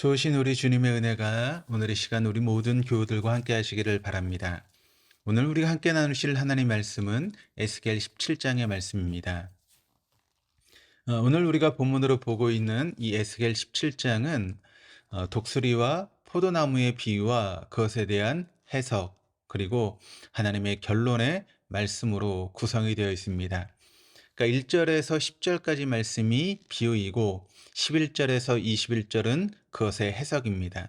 좋으신 우리 주님의 은혜가 오늘 이 시간 우리 모든 교우들과 함께 하시기를 바랍니다. 오늘 우리가 함께 나누실 하나님 말씀은 에스겔 17장의 말씀입니다. 오늘 우리가 본문으로 보고 있는 이 에스겔 17장은 독수리와 포도나무의 비유와 그것에 대한 해석, 그리고 하나님의 결론의 말씀으로 구성이 되어 있습니다. 그러니까 1절에서 10절까지 말씀이 비유이고 11절에서 21절은 그것의 해석입니다.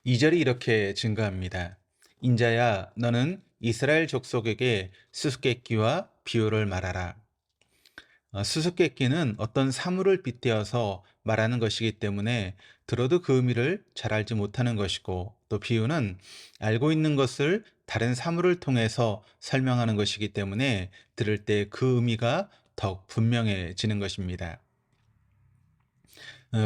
2절이 이렇게 증가합니다. 인자야, 너는 이스라엘 족속에게 수수께끼와 비유를 말하라. 수수께끼는 어떤 사물을 빗대어서 말하는 것이기 때문에 들어도 그 의미를 잘 알지 못하는 것이고, 또 비유는 알고 있는 것을 다른 사물을 통해서 설명하는 것이기 때문에 들을 때 그 의미가 더욱 분명해지는 것입니다.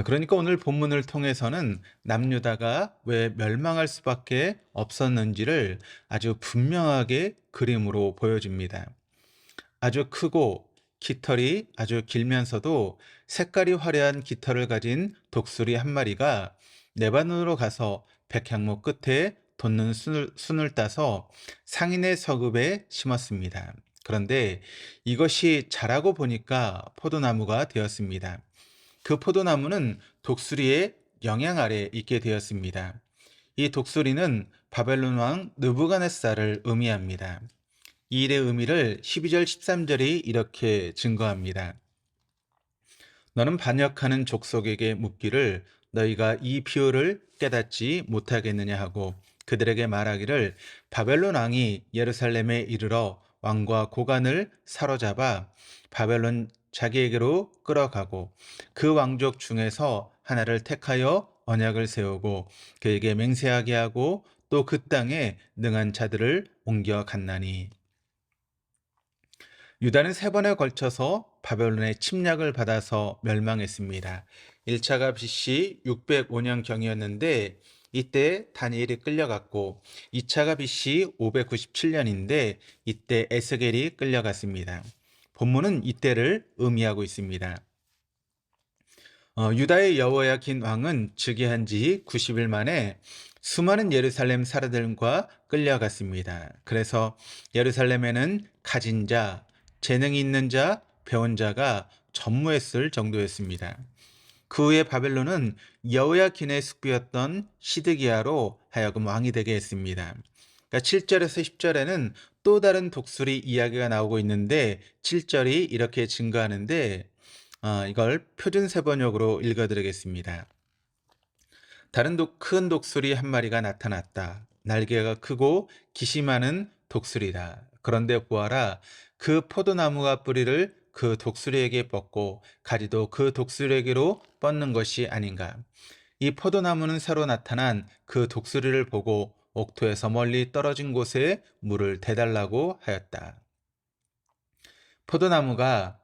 그러니까 오늘 본문을 통해서는 남유다가 왜 멸망할 수밖에 없었는지를 아주 분명하게 그림으로 보여줍니다. 아주 크고 깃털이 아주 길면서도 색깔이 화려한 깃털을 가진 독수리 한 마리가 레바논으로 가서 백향목 끝에 돋는 순을 따서 상인의 서급에 심었습니다. 그런데 이것이 자라고 보니까 포도나무가 되었습니다. 그 포도나무는 독수리의 영향 아래 있게 되었습니다. 이 독수리는 바벨론 왕 느부갓네살을 의미합니다. 이 일의 의미를 12절 13절이 이렇게 증거합니다. 너는 반역하는 족속에게 묻기를 너희가 이 비유를 깨닫지 못하겠느냐 하고 그들에게 말하기를 바벨론 왕이 예루살렘에 이르러 왕과 고관을 사로잡아 바벨론 자기에게로 끌어가고 그 왕족 중에서 하나를 택하여 언약을 세우고 그에게 맹세하게 하고 또 그 땅에 능한 자들을 옮겨 갔나니. 유다는 세 번에 걸쳐서 바벨론의 침략을 받아서 멸망했습니다. 1차가 BC 605년경이었는데 이때 다니엘이 끌려갔고 2차가 BC 597년인데 이때 에스겔이 끌려갔습니다. 본문은 이때를 의미하고 있습니다. 유다의 여호야긴 왕은 즉위한 지 90일 만에 수많은 예루살렘 사람들과 끌려갔습니다. 그래서 예루살렘에는 가진 자, 재능이 있는 자, 배운 자가 전무했을 정도였습니다. 그 후에 바벨론은 여호야긴의 숙부였던 시드기야로 하여금 왕이 되게 했습니다. 그러니까 7절에서 10절에는 또 다른 독수리 이야기가 나오고 있는데 7절이 이렇게 증거하는데 이걸 표준 세번역으로 읽어드리겠습니다. 다른 큰 독수리 한 마리가 나타났다. 날개가 크고 기시 많은 독수리다. 그런데 보아라, 그 포도나무가 뿌리를 그 독수리에게 뻗고 가지도 그 독수리에게로 뻗는 것이 아닌가. 이 포도나무는 새로 나타난 그 독수리를 보고 옥토에서 멀리 떨어진 곳에 물을 대달라고 하였다. 포도나무가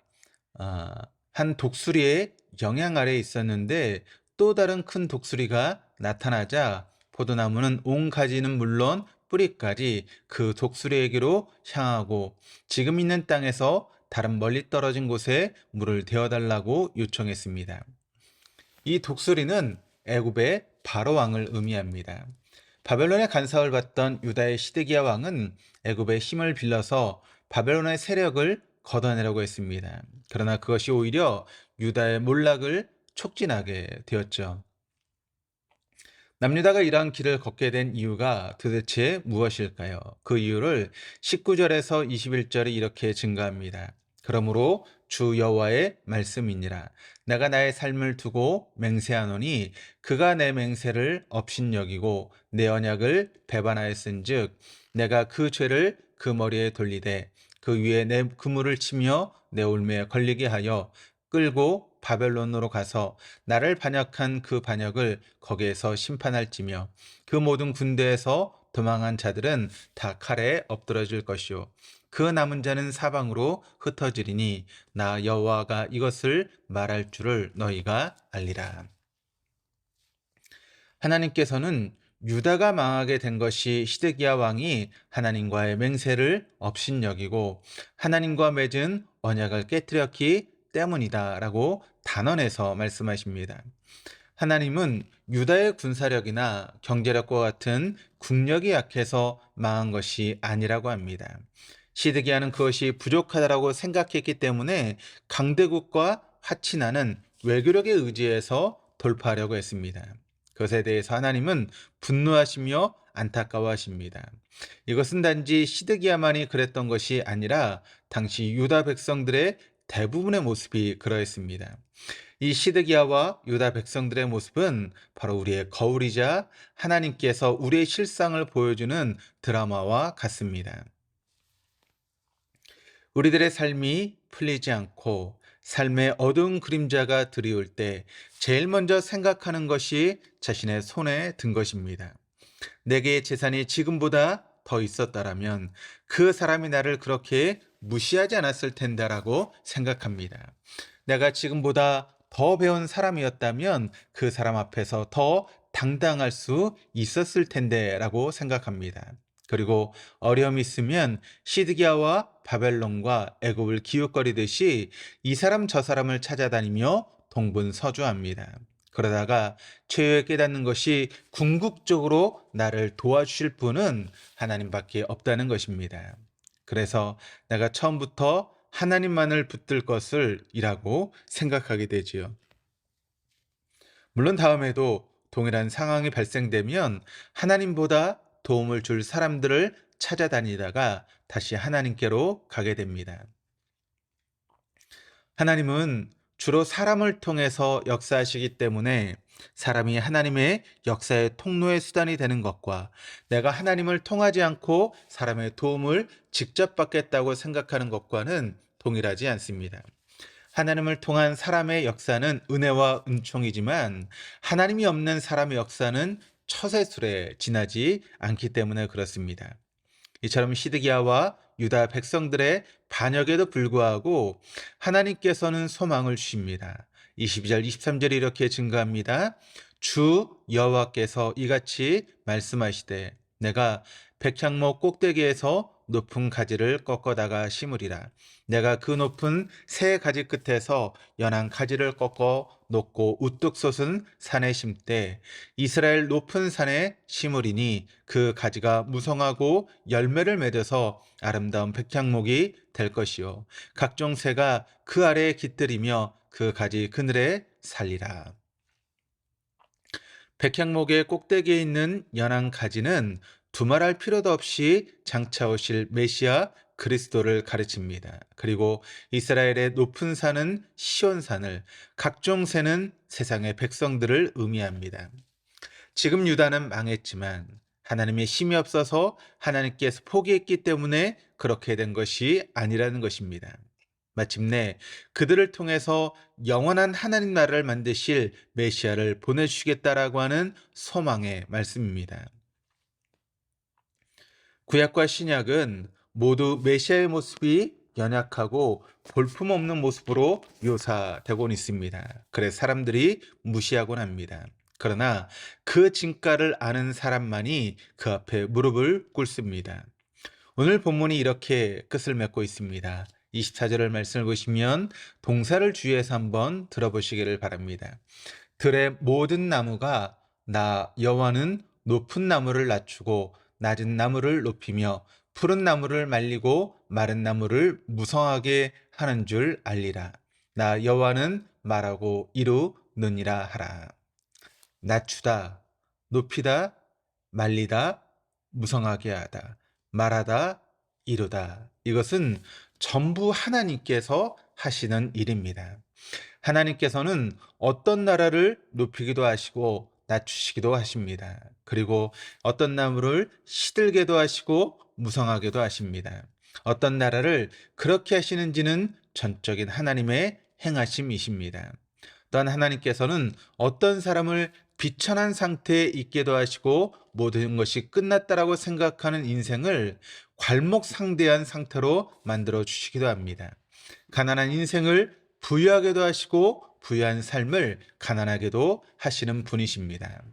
한 독수리의 영향 아래 있었는데 또 다른 큰 독수리가 나타나자 포도나무는 온 가지는 물론 뿌리까지 그 독수리에게로 향하고 지금 있는 땅에서 다른 멀리 떨어진 곳에 물을 데워달라고 요청했습니다. 이 독수리는 애굽의 바로 왕을 의미합니다. 바벨론의 간섭을 받던 유다의 시드기야 왕은 애굽의 힘을 빌려서 바벨론의 세력을 걷어내려고 했습니다. 그러나 그것이 오히려 유다의 몰락을 촉진하게 되었죠. 남유다가 이러한 길을 걷게 된 이유가 도대체 무엇일까요? 그 이유를 19절에서 21절이 이렇게 증가합니다. 그러므로 주 여호와의 말씀이니라. 내가 나의 삶을 두고 맹세하노니 그가 내 맹세를 업신여기고 내 언약을 배반하였은즉 내가 그 죄를 그 머리에 돌리되 그 위에 내 그물을 치며 내 올매에 걸리게 하여 끌고 바벨론으로 가서 나를 반역한 그 반역을 거기에서 심판할지며 그 모든 군대에서 도망한 자들은 다 칼에 엎드러질 것이요 그 남은 자는 사방으로 흩어지리니 나 여호와가 이것을 말할 줄을 너희가 알리라. 하나님께서는 유다가 망하게 된 것이 시드기야 왕이 하나님과의 맹세를 업신여기고 하나님과 맺은 언약을 깨뜨렸기 때문이다라고 단언해서 말씀하십니다. 하나님은 유다의 군사력이나 경제력과 같은 국력이 약해서 망한 것이 아니라고 합니다. 시드기야는 그것이 부족하다고 생각했기 때문에 강대국과 화친하는 외교력에 의지해서 돌파하려고 했습니다. 그것에 대해서 하나님은 분노하시며 안타까워하십니다. 이것은 단지 시드기야만이 그랬던 것이 아니라 당시 유다 백성들의 대부분의 모습이 그러했습니다. 이 시드기야와 유다 백성들의 모습은 바로 우리의 거울이자 하나님께서 우리의 실상을 보여주는 드라마와 같습니다. 우리들의 삶이 풀리지 않고 삶의 어두운 그림자가 드리울 때 제일 먼저 생각하는 것이 자신의 손에 든 것입니다. 내게 재산이 지금보다 더 있었다라면 그 사람이 나를 그렇게 무시하지 않았을 텐데라고 생각합니다. 내가 지금보다 더 배운 사람이었다면 그 사람 앞에서 더 당당할 수 있었을 텐데라고 생각합니다. 그리고 어려움이 있으면 시드기야와 바벨론과 애굽을 기웃거리듯이 이 사람 저 사람을 찾아다니며 동분서주합니다. 그러다가 최후에 깨닫는 것이 궁극적으로 나를 도와주실 분은 하나님밖에 없다는 것입니다. 그래서 내가 처음부터 하나님만을 붙들 것을 이라고 생각하게 되지요. 물론 다음에도 동일한 상황이 발생되면 하나님보다 도움을 줄 사람들을 찾아다니다가 다시 하나님께로 가게 됩니다. 하나님은 주로 사람을 통해서 역사하시기 때문에 사람이 하나님의 역사의 통로의 수단이 되는 것과 내가 하나님을 통하지 않고 사람의 도움을 직접 받겠다고 생각하는 것과는 동일하지 않습니다. 하나님을 통한 사람의 역사는 은혜와 은총이지만 하나님이 없는 사람의 역사는 처세술에 지나지 않기 때문에 그렇습니다. 이처럼 시드기야와 유다 백성들의 반역에도 불구하고 하나님께서는 소망을 주십니다. 22절, 23절이 이렇게 증가합니다. 주 여호와께서 이같이 말씀하시되 내가 백향목 꼭대기에서 높은 가지를 꺾어다가 심으리라. 내가 그 높은 새 가지 끝에서 연한 가지를 꺾어 높고 우뚝 솟은 산에 심되 이스라엘 높은 산에 심으리니 그 가지가 무성하고 열매를 맺어서 아름다운 백향목이 될 것이요 각종 새가 그 아래에 깃들이며 그 가지 그늘에 살리라. 백향목의 꼭대기에 있는 연한 가지는 두말할 필요도 없이 장차 오실 메시아 그리스도를 가르칩니다. 그리고 이스라엘의 높은 산은 시온산을, 각종 새는 세상의 백성들을 의미합니다. 지금 유다는 망했지만 하나님의 힘이 없어서 하나님께서 포기했기 때문에 그렇게 된 것이 아니라는 것입니다. 마침내 그들을 통해서 영원한 하나님 나라를 만드실 메시아를 보내주시겠다라고 하는 소망의 말씀입니다. 구약과 신약은 모두 메시아의 모습이 연약하고 볼품없는 모습으로 묘사되곤 있습니다. 그래서 사람들이 무시하곤 합니다. 그러나 그 진가를 아는 사람만이 그 앞에 무릎을 꿇습니다. 오늘 본문이 이렇게 끝을 맺고 있습니다. 24절을 말씀을 보시면 동사를 주의해서 한번 들어보시기를 바랍니다. 들의 모든 나무가 나 여호와는 높은 나무를 낮추고 낮은 나무를 높이며 푸른 나무를 말리고 마른 나무를 무성하게 하는 줄 알리라. 나 여호와는 말하고 이루느니라 하라. 낮추다, 높이다, 말리다, 무성하게 하다, 말하다, 이루다. 이것은 전부 하나님께서 하시는 일입니다. 하나님께서는 어떤 나라를 높이기도 하시고 낮추시기도 하십니다. 그리고 어떤 나무를 시들게도 하시고 무성하게도 하십니다. 어떤 나라를 그렇게 하시는지는 전적인 하나님의 행하심이십니다. 또한 하나님께서는 어떤 사람을 비천한 상태에 있게도 하시고 모든 것이 끝났다라고 생각하는 인생을 괄목상대한 상태로 만들어 주시기도 합니다. 가난한 인생을 부유하게도 하시고 부유한 삶을 가난하게도 하시는 분이십니다.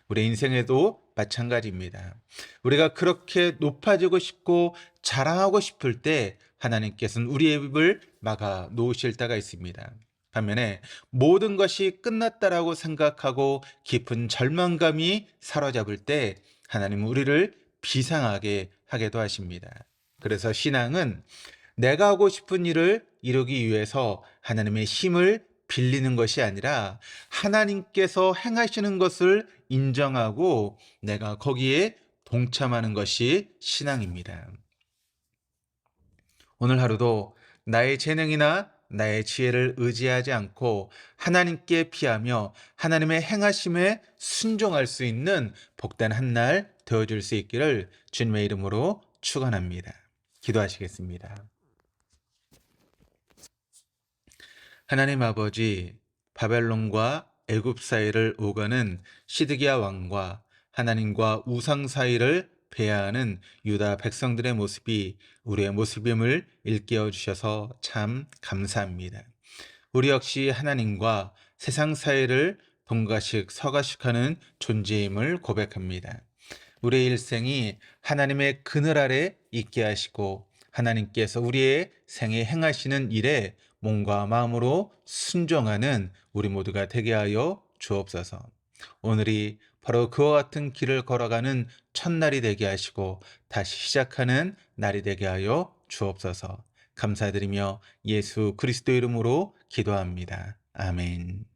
우리 인생에도 마찬가지입니다. 우리가 그렇게 높아지고 싶고 자랑하고 싶을 때 하나님께서는 우리의 입을 막아 놓으실 때가 있습니다. 반면에 모든 것이 끝났다라고 생각하고 깊은 절망감이 사로잡을 때 하나님은 우리를 비상하게 하기도 하십니다. 그래서 신앙은 내가 하고 싶은 일을 이루기 위해서 하나님의 힘을 빌리는 것이 아니라 하나님께서 행하시는 것을 인정하고 내가 거기에 동참하는 것이 신앙입니다. 오늘 하루도 나의 재능이나 나의 지혜를 의지하지 않고 하나님께 피하며 하나님의 행하심에 순종할 수 있는 복된 한 날 되어줄 수 있기를 주님의 이름으로 축원합니다. 기도하시겠습니다. 하나님 아버지, 바벨론과 애굽 사이를 오가는 시드기야 왕과 하나님과 우상 사이를 배회하는 유다 백성들의 모습이 우리의 모습임을 일깨워 주셔서 참 감사합니다. 우리 역시 하나님과 세상 사이를 동가식 서가식하는 존재임을 고백합니다. 우리의 일생이 하나님의 그늘 아래 있게 하시고 하나님께서 우리의 생에 행하시는 일에 몸과 마음으로 순종하는 우리 모두가 되게 하여 주옵소서. 오늘이 바로 그와 같은 길을 걸어가는 첫날이 되게 하시고 다시 시작하는 날이 되게 하여 주옵소서. 감사드리며 예수 그리스도 이름으로 기도합니다. 아멘.